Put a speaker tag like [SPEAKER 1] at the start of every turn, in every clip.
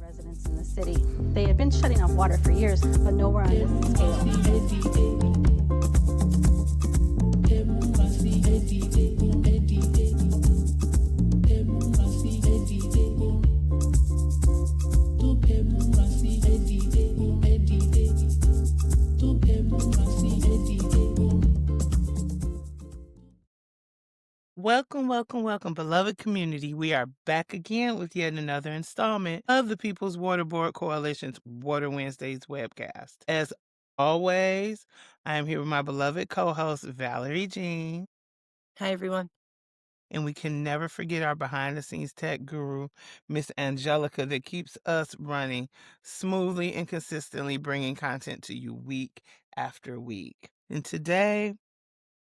[SPEAKER 1] residents in the city. They had been shutting off water for years, but nowhere on this scale.
[SPEAKER 2] Welcome, beloved community. We are back again with yet another installment of the People's Water Board Coalition's Water Wednesdays webcast. As always, I am here with my beloved co-host, Valerie Jean.
[SPEAKER 3] Hi, everyone.
[SPEAKER 2] And we can never forget our behind-the-scenes tech guru, Miss Angelica, that keeps us running smoothly and consistently, bringing content to you week after week. And today,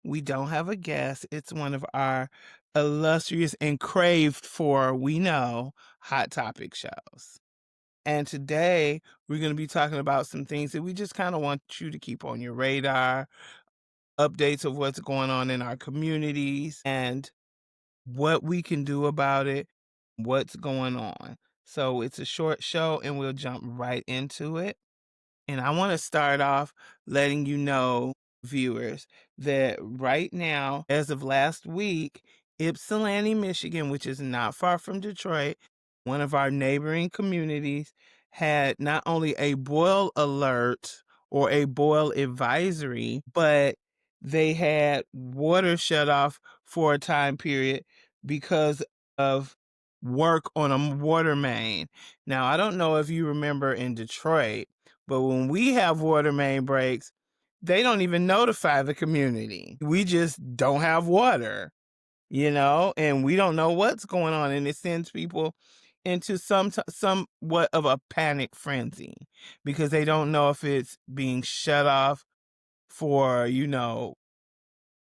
[SPEAKER 2] we don't have a guest. It's one of our illustrious and craved for, we know, hot topic shows. And today we're going to be talking about some things that we just kind of want you to keep on your radar, updates of what's going on in our communities and what we can do about it, what's going on. So it's a short show and we'll jump right into it. And I want to start off letting you know, viewers, that right now, as of last week, Ypsilanti, Michigan, which is not far from Detroit, one of our neighboring communities, had not only a boil alert or a boil advisory, but they had water shut off for a time period because of work on a water main. Now, I don't know if you remember in Detroit, but when we have water main breaks, they don't even notify the community. We just don't have water, and we don't know what's going on. And it sends people into somewhat of a panic frenzy because they don't know if it's being shut off for,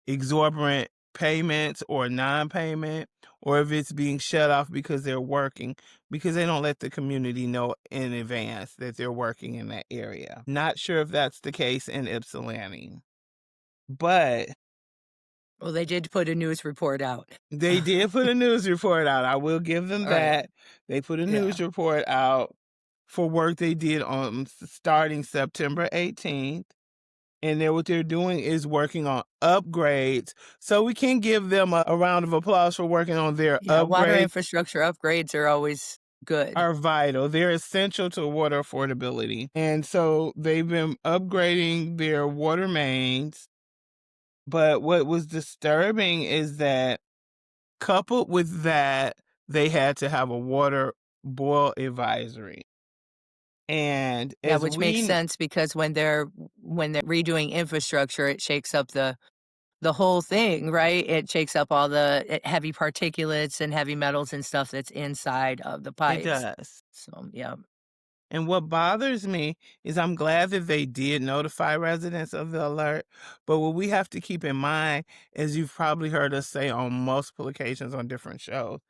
[SPEAKER 2] exorbitant payments or non-payment, or if it's being shut off because they're working, because they don't let the community know in advance that they're working in that area. Not sure if that's the case in Ypsilanti, but
[SPEAKER 3] Well, they did put a news report out.
[SPEAKER 2] they did put a news report out. I will give them
[SPEAKER 3] Right.
[SPEAKER 2] that. They put a news report out for work they did on starting September 18th. And what they're doing is working on upgrades. So we can give them a round of applause for working on their
[SPEAKER 3] Yeah, water
[SPEAKER 2] upgrades.
[SPEAKER 3] infrastructure upgrades are always good.
[SPEAKER 2] Are vital. They're essential to water affordability. And so they've been upgrading their water mains. But what was disturbing is that coupled with that, they had to have a water boil advisory. And
[SPEAKER 3] Yeah,
[SPEAKER 2] as
[SPEAKER 3] which makes
[SPEAKER 2] we
[SPEAKER 3] sense because when they're redoing infrastructure, it shakes up the whole thing, right? It shakes up all the heavy particulates and heavy metals and stuff that's inside of the
[SPEAKER 2] it
[SPEAKER 3] pipes.
[SPEAKER 2] does.
[SPEAKER 3] So, yeah.
[SPEAKER 2] And what bothers me is I'm glad that they did notify residents of the alert. But what we have to keep in mind, as you've probably heard us say on multiple occasions on different shows,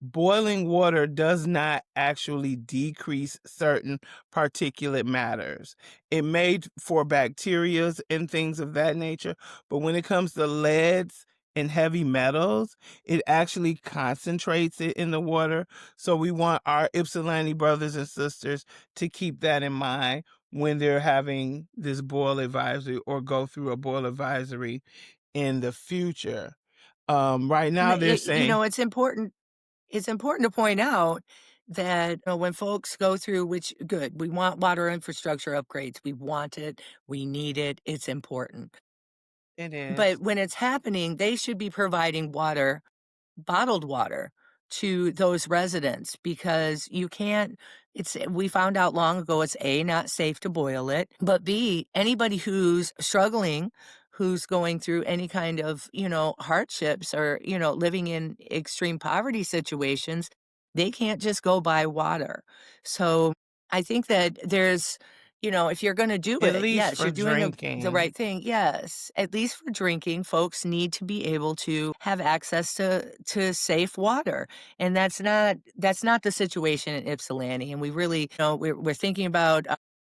[SPEAKER 2] boiling water does not actually decrease certain particulate matters. It made for bacteria and things of that nature, but when it comes to leads and heavy metals, it actually concentrates it in the water. So we want our Ypsilanti brothers and sisters to keep that in mind when they're having this boil advisory or go through a boil advisory in the future. Right now they're saying
[SPEAKER 3] It's important. It's important to point out that when folks go through, which good, we want water infrastructure upgrades. We want it. We need it. It's important.
[SPEAKER 2] it
[SPEAKER 3] But
[SPEAKER 2] is.
[SPEAKER 3] when it's happening, they should be providing water, bottled water, to those residents because you can't. We found out long ago it's A, not safe to boil it, but B, anybody who's struggling, who's going through any kind of, hardships or, living in extreme poverty situations, they can't just go buy water. So I think that if you're gonna do
[SPEAKER 2] At
[SPEAKER 3] it,
[SPEAKER 2] least
[SPEAKER 3] yes,
[SPEAKER 2] for
[SPEAKER 3] you're doing the
[SPEAKER 2] drinking.
[SPEAKER 3] right thing, yes. At least for drinking, folks need to be able to have access to safe water, and that's not the situation in Ypsilanti, and we really we're thinking about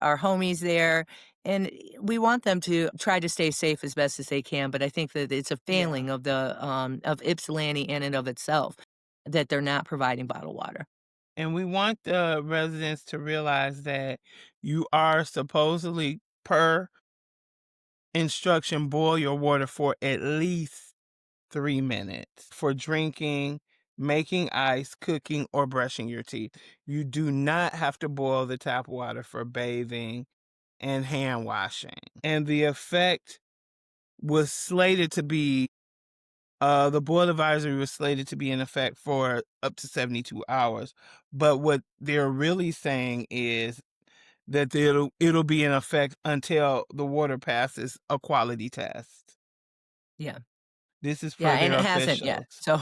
[SPEAKER 3] our homies there, and we want them to try to stay safe as best as they can, but I think that it's a
[SPEAKER 2] Yeah.
[SPEAKER 3] failing of Ypsilanti in and of itself that they're not providing bottled water.
[SPEAKER 2] And we want the residents to realize that you are supposedly, per instruction, boil your water for at least 3 minutes for drinking, making ice, cooking, or brushing your teeth. You do not have to boil the tap water for bathing and hand washing. And the effect was slated to be the boil advisory was slated to be in effect for up to 72 hours. But what they're really saying is that it'll be in effect until the water passes a quality test.
[SPEAKER 3] Yeah.
[SPEAKER 2] This is
[SPEAKER 3] Yeah,
[SPEAKER 2] per
[SPEAKER 3] and
[SPEAKER 2] their
[SPEAKER 3] it hasn't yet.
[SPEAKER 2] officials.
[SPEAKER 3] So,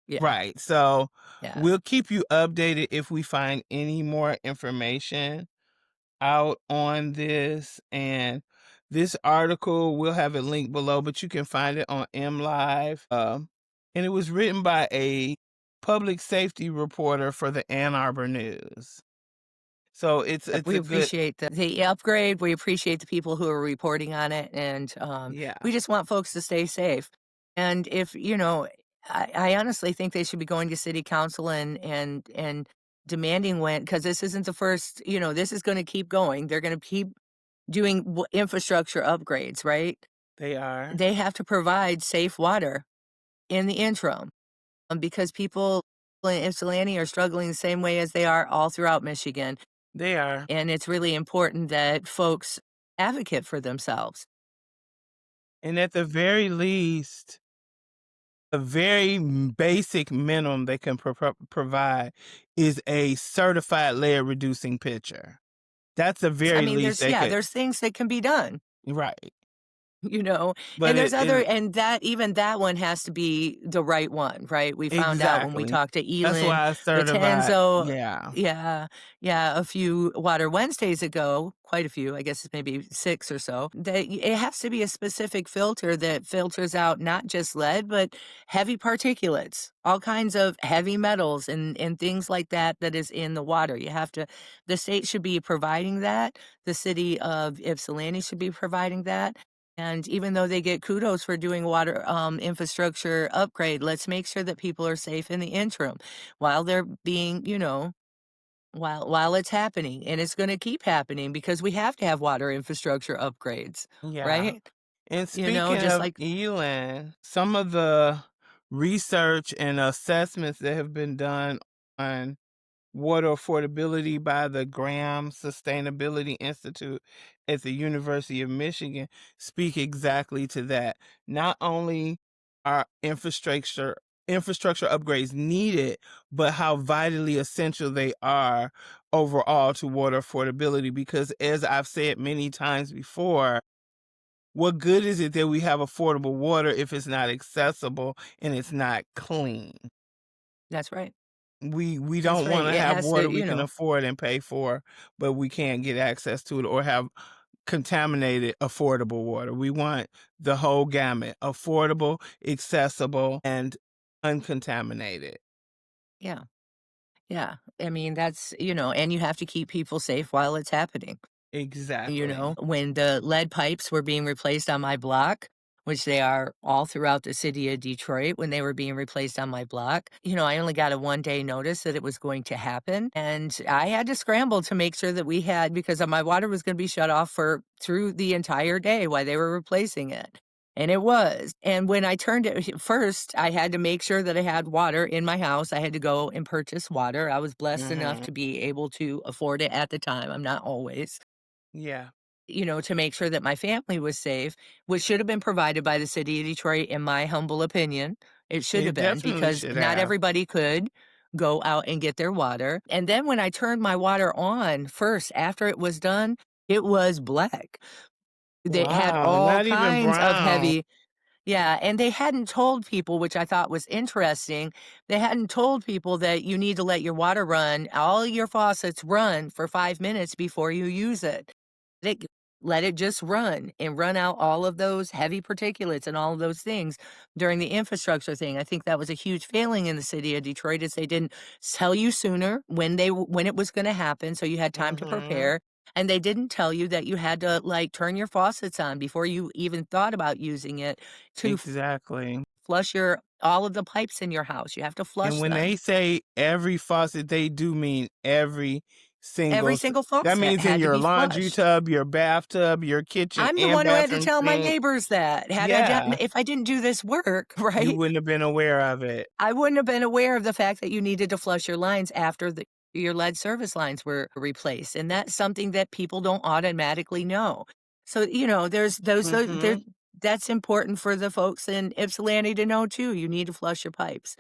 [SPEAKER 3] yeah.
[SPEAKER 2] Right. So
[SPEAKER 3] Yeah.
[SPEAKER 2] we'll keep you updated if we find any more information out on this. And this article, we'll have it linked below, but you can find it on MLive. And it was written by a public safety reporter for the Ann Arbor News. So it's
[SPEAKER 3] We
[SPEAKER 2] a good,
[SPEAKER 3] appreciate the upgrade. We appreciate the people who are reporting on it, and
[SPEAKER 2] yeah,
[SPEAKER 3] we just want folks to stay safe. And if I honestly think they should be going to city council and demanding when, because this isn't the first. This is going to keep going. They're going to keep doing infrastructure upgrades, right?
[SPEAKER 2] they are.
[SPEAKER 3] They have to provide safe water in the interim, because people in Ypsilanti are struggling the same way as they are all throughout Michigan.
[SPEAKER 2] They are.
[SPEAKER 3] And it's really important that folks advocate for themselves.
[SPEAKER 2] And at the very least, a very basic minimum they can provide is a certified lead reducing pitcher. That's the
[SPEAKER 3] I
[SPEAKER 2] very
[SPEAKER 3] mean,
[SPEAKER 2] least they could.
[SPEAKER 3] there's things that can be done.
[SPEAKER 2] Right.
[SPEAKER 3] you know
[SPEAKER 2] But
[SPEAKER 3] and there's
[SPEAKER 2] it
[SPEAKER 3] other,
[SPEAKER 2] is
[SPEAKER 3] and that even that one has to be the right one, right? We found out when we
[SPEAKER 2] exactly.
[SPEAKER 3] talked to
[SPEAKER 2] That's
[SPEAKER 3] Elin
[SPEAKER 2] why I certified.
[SPEAKER 3] Latenzo.
[SPEAKER 2] Yeah.
[SPEAKER 3] Yeah, a few Water Wednesdays ago, quite a few, I guess it's maybe 6 or so, that it has to be a specific filter that filters out not just lead but heavy particulates, all kinds of heavy metals and things like that is in the water. The state should be providing that, the city of Ypsilanti should be providing that. And even though they get kudos for doing water infrastructure upgrade, let's make sure that people are safe in the interim while they're being, while it's happening. And it's going to keep happening because we have to have water infrastructure upgrades,
[SPEAKER 2] Yeah.
[SPEAKER 3] right?
[SPEAKER 2] And speaking
[SPEAKER 3] Just
[SPEAKER 2] of
[SPEAKER 3] like,
[SPEAKER 2] Elin, some of the research and assessments that have been done on water affordability by the Graham Sustainability Institute at the University of Michigan speak exactly to that. Not only are infrastructure upgrades needed, but how vitally essential they are overall to water affordability. Because as I've said many times before, what good is it that we have affordable water if it's not accessible and it's not clean?
[SPEAKER 3] that's right.
[SPEAKER 2] We
[SPEAKER 3] That's
[SPEAKER 2] don't
[SPEAKER 3] right.
[SPEAKER 2] wanna
[SPEAKER 3] It
[SPEAKER 2] have
[SPEAKER 3] has to,
[SPEAKER 2] water we can afford and pay for, but we can't get access to it or have contaminated, affordable water. We want the whole gamut: affordable, accessible, and uncontaminated.
[SPEAKER 3] yeah. Yeah. I mean, and you have to keep people safe while it's happening.
[SPEAKER 2] Exactly.
[SPEAKER 3] When the lead pipes were being replaced on my block, which they are all throughout the city of Detroit, when they were being replaced on my block, I only got a 1-day notice that it was going to happen. And I had to scramble to make sure that we had, because my water was going to be shut off for through the entire day while they were replacing it. And it was. And when I turned it first, I had to make sure that I had water in my house. I had to go and purchase water. I was blessed enough
[SPEAKER 2] Mhm.
[SPEAKER 3] to be able to afford it at the time. I'm not always,
[SPEAKER 2] Yeah.
[SPEAKER 3] to make sure that my family was safe, which should have been provided by the city of Detroit, in my humble opinion. It should
[SPEAKER 2] It
[SPEAKER 3] have been,
[SPEAKER 2] definitely
[SPEAKER 3] because
[SPEAKER 2] should
[SPEAKER 3] not
[SPEAKER 2] have.
[SPEAKER 3] everybody could go out and get their water. And then when I turned my water on first after it was done, it was black. They had
[SPEAKER 2] Wow,
[SPEAKER 3] all
[SPEAKER 2] not even
[SPEAKER 3] kinds of
[SPEAKER 2] brown.
[SPEAKER 3] heavy. Yeah, and they hadn't told people, which I thought was interesting. They hadn't told people that you need to let your water run, all your faucets run for 5 minutes before you use it. Let it let it just run and run out all of those heavy particulates and all of those things during the infrastructure thing. I think that was a huge failing in the city of Detroit, is they didn't tell you sooner when it was gonna happen, so you had time to
[SPEAKER 2] Mhm.
[SPEAKER 3] prepare, and they didn't tell you that you had to, like, turn your faucets on before you even thought about using it to
[SPEAKER 2] Exactly.
[SPEAKER 3] flush your all of the pipes in your house. You have to
[SPEAKER 2] And
[SPEAKER 3] flush
[SPEAKER 2] when
[SPEAKER 3] them.
[SPEAKER 2] they say every faucet, they do mean every
[SPEAKER 3] Every
[SPEAKER 2] single
[SPEAKER 3] single
[SPEAKER 2] that
[SPEAKER 3] faucet
[SPEAKER 2] means in
[SPEAKER 3] had to
[SPEAKER 2] your
[SPEAKER 3] be
[SPEAKER 2] laundry
[SPEAKER 3] flushed.
[SPEAKER 2] tub, your bathtub, your kitchen
[SPEAKER 3] I'm the
[SPEAKER 2] and
[SPEAKER 3] one who had to
[SPEAKER 2] bathroom
[SPEAKER 3] tell my
[SPEAKER 2] sink.
[SPEAKER 3] neighbors that. Had I done
[SPEAKER 2] Yeah,
[SPEAKER 3] if I didn't do this work,
[SPEAKER 2] you
[SPEAKER 3] right?
[SPEAKER 2] wouldn't have been aware of it.
[SPEAKER 3] I wouldn't have been aware of the fact that you needed to flush your lines after your lead service lines were replaced, and that's something that people don't automatically know. So, there's those there
[SPEAKER 2] Mhm.
[SPEAKER 3] that's important for the folks in Ypsilanti to know too. You need to flush your pipes.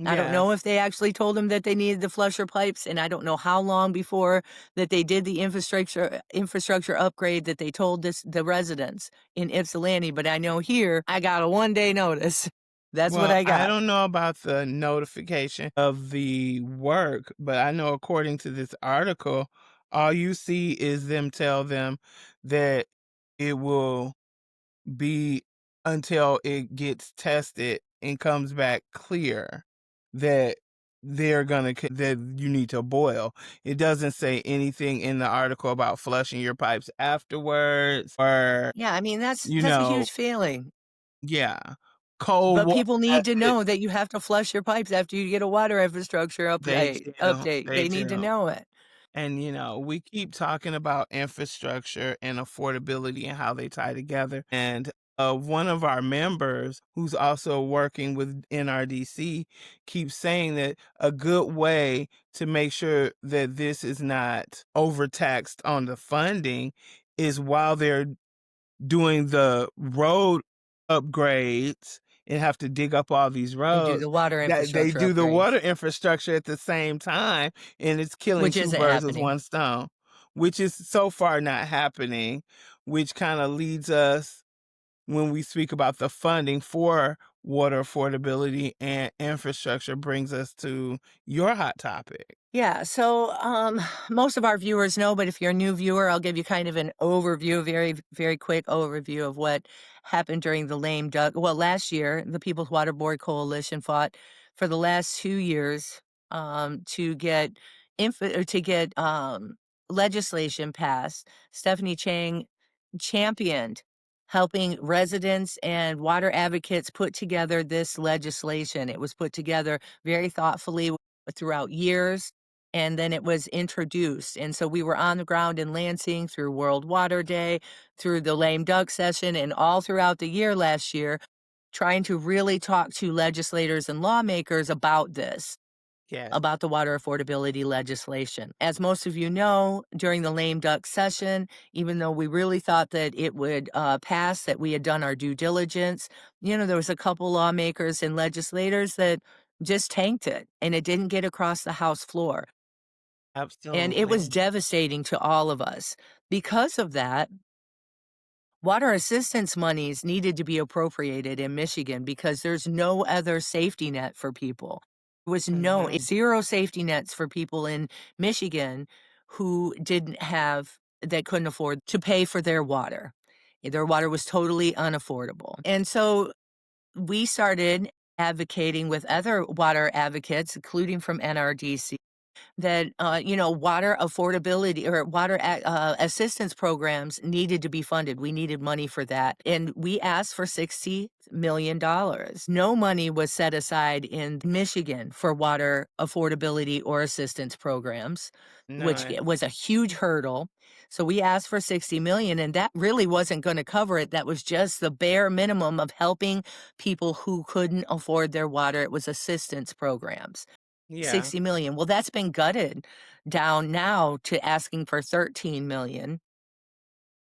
[SPEAKER 3] I don't know
[SPEAKER 2] Yes.
[SPEAKER 3] if they actually told them that they needed to flush their pipes, and I don't know how long before that they did the infrastructure upgrade that they told the residents in Ypsilanti, but I know here I got a 1-day notice. That's what
[SPEAKER 2] Well,
[SPEAKER 3] I
[SPEAKER 2] I
[SPEAKER 3] got.
[SPEAKER 2] don't know about the notification of the work, but I know according to this article, all you see is them tell them that it will be until it gets tested and comes back clear that that you need to boil. It doesn't say anything in the article about flushing your pipes afterwards or,
[SPEAKER 3] Yeah, I mean, that's
[SPEAKER 2] you
[SPEAKER 3] that's a
[SPEAKER 2] know,
[SPEAKER 3] huge failing,
[SPEAKER 2] yeah, cold
[SPEAKER 3] but
[SPEAKER 2] water.
[SPEAKER 3] people need to know that you have to flush your pipes after you get a water infrastructure
[SPEAKER 2] They do.
[SPEAKER 3] update.
[SPEAKER 2] They
[SPEAKER 3] They need to
[SPEAKER 2] do.
[SPEAKER 3] know it.
[SPEAKER 2] And, we keep talking about infrastructure and affordability and how they tie together. And one of our members, who's also working with NRDC, keeps saying that a good way to make sure that this is not overtaxed on the funding is while they're doing the road upgrades and have to dig up all these
[SPEAKER 3] They do
[SPEAKER 2] roads,
[SPEAKER 3] the water
[SPEAKER 2] that they
[SPEAKER 3] infrastructure
[SPEAKER 2] do the
[SPEAKER 3] upgrades,
[SPEAKER 2] water infrastructure at the same time, and it's killing
[SPEAKER 3] which
[SPEAKER 2] 2
[SPEAKER 3] isn't
[SPEAKER 2] birds with
[SPEAKER 3] happening.
[SPEAKER 2] 1 stone, which is so far not happening, which kinda leads us when we speak about the funding for water affordability and infrastructure brings us to your hot topic.
[SPEAKER 3] Yeah, so most of our viewers know, but if you're a new viewer, I'll give you kind of an overview, very, very quick overview of what happened during the lame duck. Well, last year, the People's Water Board Coalition fought for the last 2 years to get legislation passed. Stephanie Chang championed helping residents and water advocates put together this legislation. It was put together very thoughtfully throughout years, and then it was introduced. And so we were on the ground in Lansing through World Water Day, through the lame duck session, and all throughout the year last year, trying to really talk to legislators and lawmakers about this,
[SPEAKER 2] Yes,
[SPEAKER 3] about the water affordability legislation. As most of you know, during the lame duck session, even though we really thought that it would pass, that we had done our due diligence, there was a couple lawmakers and legislators that just tanked it and it didn't get across the House floor. And it was
[SPEAKER 2] absolutely.
[SPEAKER 3] devastating to all of us. Because of that, water assistance monies needed to be appropriated in Michigan because there's no other safety net for people. There was no
[SPEAKER 2] Mhm.
[SPEAKER 3] 0 safety nets for people in Michigan who didn't have that couldn't afford to pay for their water. Their water was totally unaffordable. And so we started advocating with other water advocates, including from NRDC, that, water affordability or assistance programs needed to be funded. We needed money for that. And we asked for $60 million. No money was set aside in Michigan for water affordability or assistance programs, which
[SPEAKER 2] None.
[SPEAKER 3] was a huge hurdle. So we asked for 60 million and that really wasn't going to cover it. That was just the bare minimum of helping people who couldn't afford their water. It was assistance programs.
[SPEAKER 2] Yeah,
[SPEAKER 3] 60 million. Well, that's been gutted down now to asking for 13 million.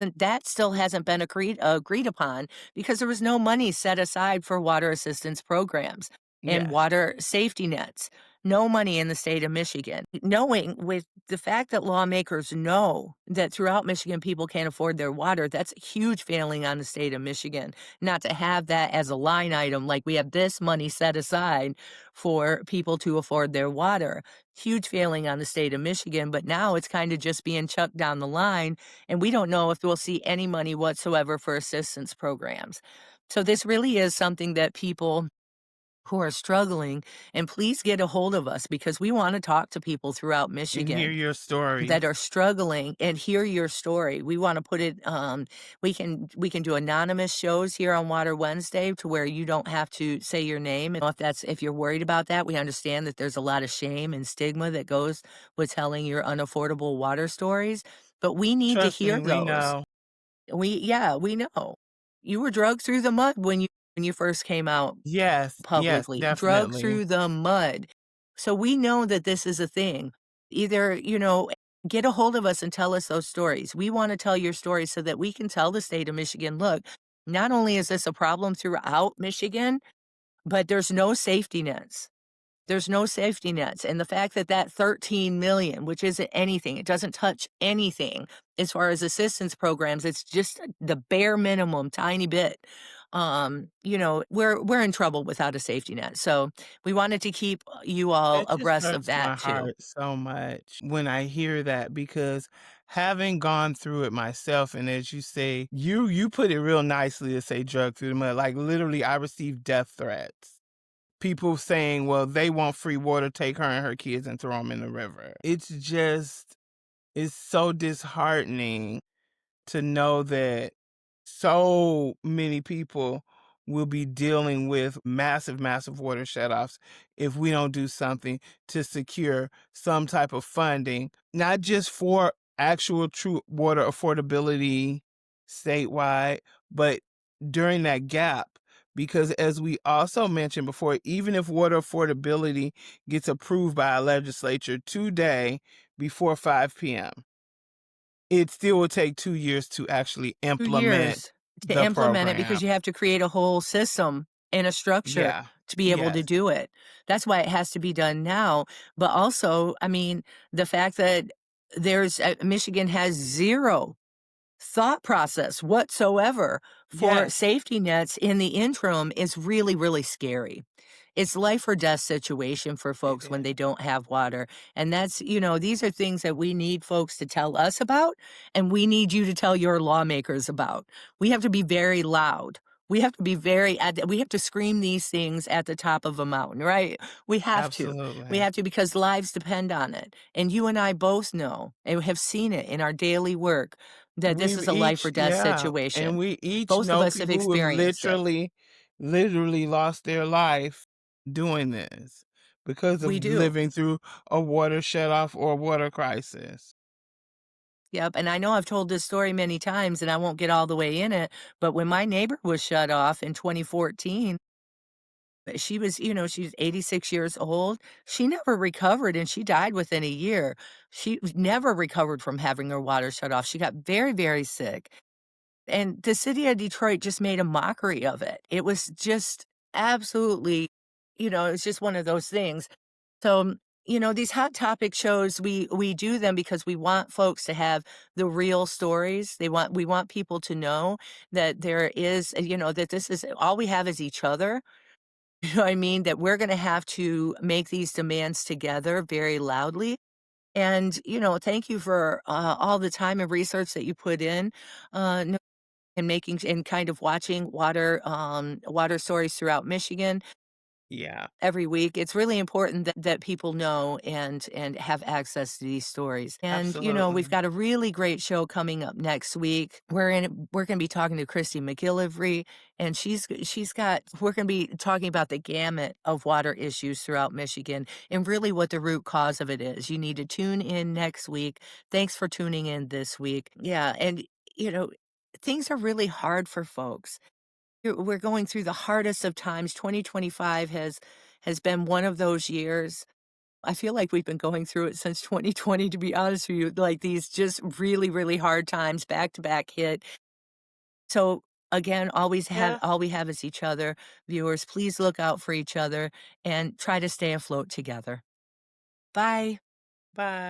[SPEAKER 3] And that still hasn't been agreed upon because there was no money set aside for water assistance programs and
[SPEAKER 2] yes,
[SPEAKER 3] water safety nets. No money in the state of Michigan. Knowing with the fact that lawmakers know that throughout Michigan people can't afford their water, that's a huge failing on the state of Michigan. Not to have that as a line item, like we have this money set aside for people to afford their water. Huge failing on the state of Michigan, but now it's kind of just being chucked down the line and we don't know if we'll see any money whatsoever for assistance programs. So this really is something that people who are struggling, and please get a hold of us because we want to talk to people throughout
[SPEAKER 2] And hear
[SPEAKER 3] Michigan
[SPEAKER 2] your stories.
[SPEAKER 3] that are struggling and hear your story. We want to put it we can do anonymous shows here on Water Wednesday to where you don't have to say your name. And if you're worried about that, we understand that there's a lot of shame and stigma that goes with telling your unaffordable water stories, but we need to
[SPEAKER 2] Trust me,
[SPEAKER 3] hear
[SPEAKER 2] we
[SPEAKER 3] those.
[SPEAKER 2] know.
[SPEAKER 3] We know. You were drugged through the mud when you first came out
[SPEAKER 2] Yes, yes,
[SPEAKER 3] publicly, drug
[SPEAKER 2] definitely.
[SPEAKER 3] through the mud. So we know that this is a thing. Either, get a hold of us and tell us those stories. We want to tell your stories so that we can tell the state of Michigan, look, not only is this a problem throughout Michigan, but there's no safety nets. There's no safety nets, and the fact that that 13,000,000, which isn't anything, it doesn't touch anything as far as assistance programs, it's just the bare minimum, tiny bit. We're in trouble without a safety net, so we wanted to keep you all
[SPEAKER 2] That just
[SPEAKER 3] abreast of
[SPEAKER 2] hurts my
[SPEAKER 3] that too.
[SPEAKER 2] heart so much when I hear that because having gone through it myself, and as you say, you put it real nicely to say drug through the mud. Like literally, I received death threats. People saying, well, they want free water, take her and her kids and throw them in the river. It's so disheartening to know that so many people will be dealing with massive, massive water shutoffs if we don't do something to secure some type of funding, not just for actual true water affordability statewide, but during that gap. Because as we also mentioned before, even if water affordability gets approved by our legislature today before 5 p.m., it still will take 2 years to actually
[SPEAKER 3] 2
[SPEAKER 2] implement
[SPEAKER 3] years to
[SPEAKER 2] the
[SPEAKER 3] implement it
[SPEAKER 2] program.
[SPEAKER 3] because you have to create a whole system and a structure
[SPEAKER 2] Yeah.
[SPEAKER 3] to be able to
[SPEAKER 2] Yes.
[SPEAKER 3] do it. That's why it has to be done now, but also, I mean, the fact that Michigan has 0 thought process whatsoever for
[SPEAKER 2] Yes,
[SPEAKER 3] safety nets in the interim is really, really scary. It's life or death situation for
[SPEAKER 2] it
[SPEAKER 3] folks when they
[SPEAKER 2] is.
[SPEAKER 3] don't have water. And these are things that we need folks to tell us about, and we need you to tell your lawmakers about. We have to be very loud. We have to be we have to scream these things at the top of a mountain, right? We have to. We
[SPEAKER 2] Absolutely.
[SPEAKER 3] have to because lives depend on it. And you and I both know and have seen it in our daily work that this
[SPEAKER 2] We've
[SPEAKER 3] is a life
[SPEAKER 2] each
[SPEAKER 3] or death
[SPEAKER 2] yeah, and
[SPEAKER 3] situation.
[SPEAKER 2] we each
[SPEAKER 3] Both of
[SPEAKER 2] know
[SPEAKER 3] us have
[SPEAKER 2] people who have
[SPEAKER 3] experienced it.
[SPEAKER 2] literally lost their life doing this because
[SPEAKER 3] We
[SPEAKER 2] of
[SPEAKER 3] do.
[SPEAKER 2] living through a water shutoff or a water crisis.
[SPEAKER 3] Yep, and I know I've told this story many times and I won't get all the way in it, but when my neighbor was shut off in 2014, she was 86 years old. She never recovered and she died within a year. She never recovered from having her water shut off. She got very, very sick. And the city of Detroit just made a mockery of it. It was just absolutely, it's just one of those things. So, these hot topic shows, we do them because we want folks to have the real stories. We want people to know that there is, that this is all we have is each other. You know what I mean? That we're going to have to make these demands together very loudly. And, thank you for all the time and research that you put in. And making and kind of watching water stories throughout Michigan
[SPEAKER 2] Yeah,
[SPEAKER 3] every week. It's really important that people know and have access to these stories. And, we've
[SPEAKER 2] absolutely.
[SPEAKER 3] got a really great show coming up next week. We're gonna be talking to Christy McGillivray, and we're gonna be talking about the gamut of water issues throughout Michigan and really what the root cause of it is. You need to tune in next week. Thanks for tuning in this week. Yeah, and you know, things are really hard for folks. We're going through the hardest of times. 2025 has been one of those years. I feel like we've been going through it since 2020, to be honest with you, like these just really, really hard times back to back hit. So again,
[SPEAKER 2] Yeah,
[SPEAKER 3] all we have is each other. Viewers, please look out for each other and try to stay afloat together. Bye.
[SPEAKER 2] bye.